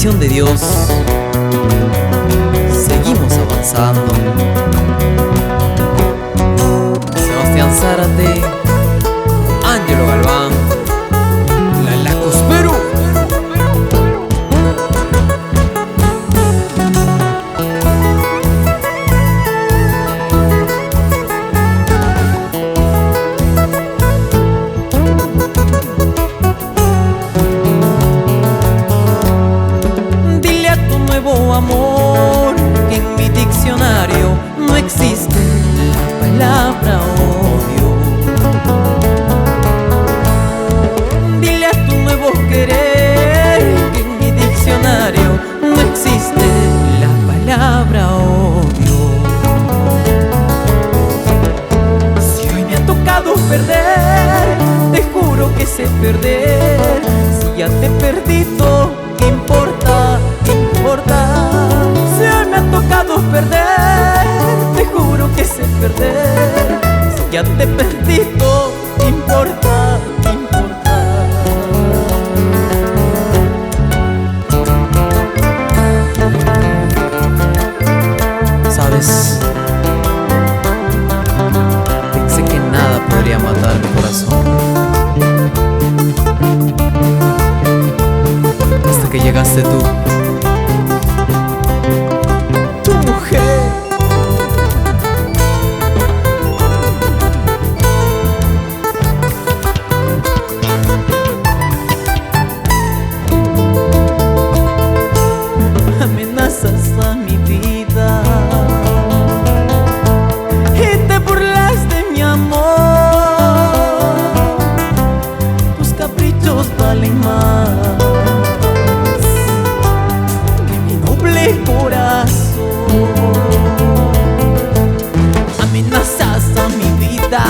bendición de Dios, seguimos avanzando. Sebastián Zárate, Ángelo Galván, La Lacos Perú. Amor, que en mi diccionario no existe la palabra odio. Dile a tu nuevo querer que en mi diccionario no existe la palabra odio. Si hoy me ha tocado perder, te juro que sé perder. Si ya te perdí todo, ¿qué importa? ¿Qué importa? Si hoy me ha tocado perder, te juro que sé perder. Si ya te perdí todo, ¿qué importa? ¿Qué importa? ¿Sabes? Pensé que nada podría matar mi corazón, hasta que llegaste tú. Amenazas a mi vida y te burlas de mi amor. Tus caprichos valen más que mi noble corazón. Amenazas a mi vida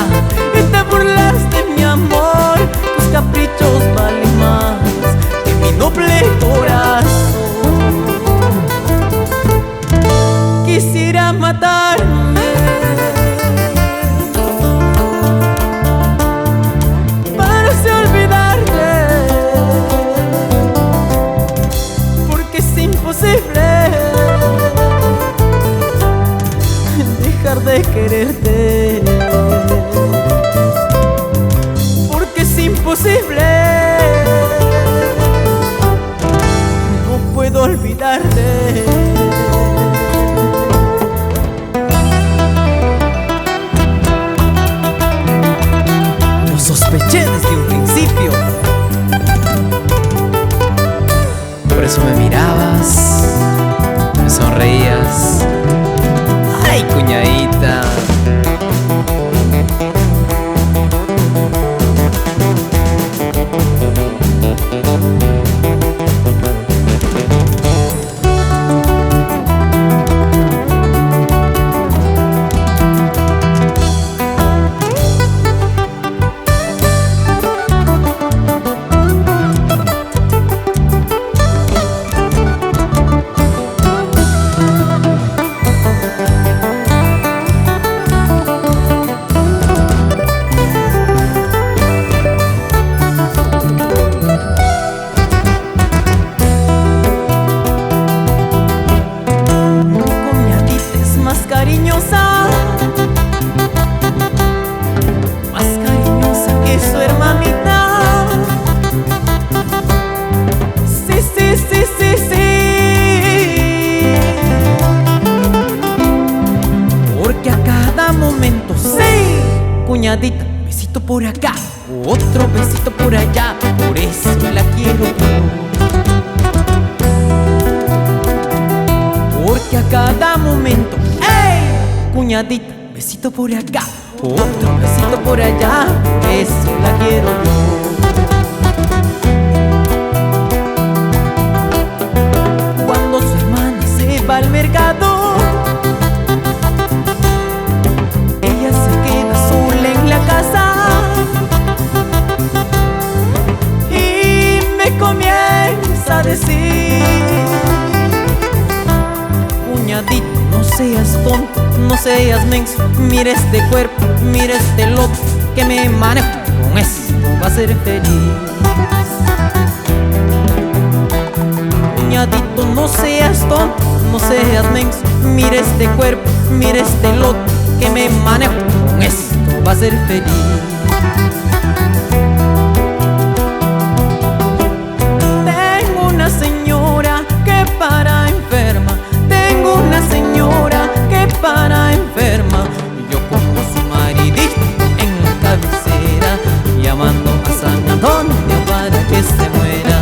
y te burlas de mi amor. Tus caprichos valen más que mi noble corazón. Quisiera matarme para así olvidarte, porque es imposible dejar de quererte, porque es imposible, no puedo olvidarte. Sospeché desde un principio, por eso me mirabas, me sonreías. Ay, cuñadita. Más cariñosa que su hermanita. Sí, sí, sí, sí, sí. Porque a cada momento, sí, cuñadita, besito por acá, otro besito por allá, por eso la quiero yo. Porque a cada momento, ¡ey! Cuñadita, besito por acá, otro besito por allá, por eso la quiero yo. Cuando su hermana se va al mercado, ella se queda sola en la casa y me comienza a decir: cuñadito, no seas tonto, no seas menso, mira este cuerpo, mira este loco que me manejo, con eso va a ser feliz. cuñadito, no seas tonto, no seas menso. Mira este cuerpo, mira este lote que me manejo, con esto va a ser feliz. Tengo una señora que para enferma, tengo una señora que para enferma, y yo como su maridito en la cabecera, llamando a San Antonio para que se muera.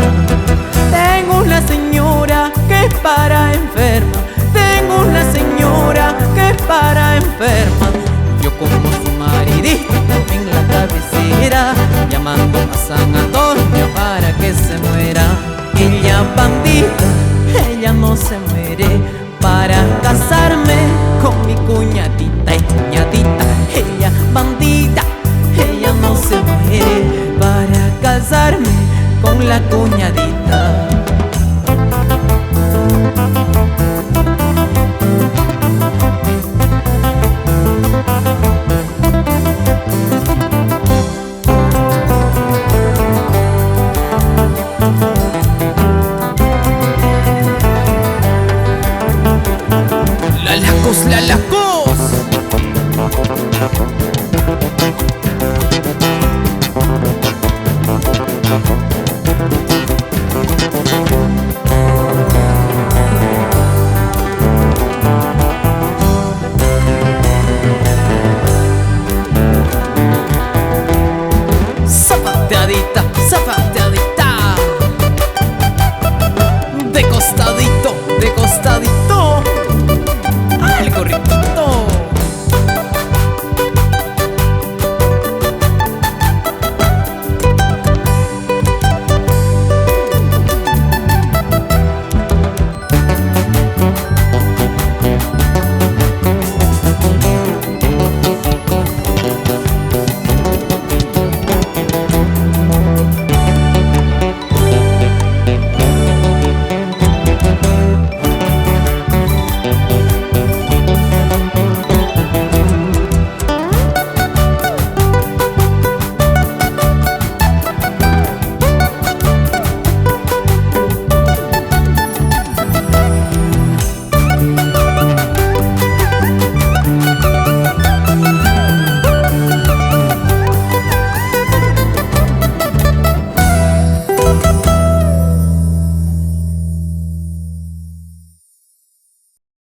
Tengo una señora que para enferma, tengo una señora que para enferma, yo como su maridito en la cabecera, llamando a San Antonio para que se muera. Ella bandida, ella no se muere, para casarme con mi cuñadita. Y cuñadita, ella bandida, ella no se muere, para casarme con la cuñadita.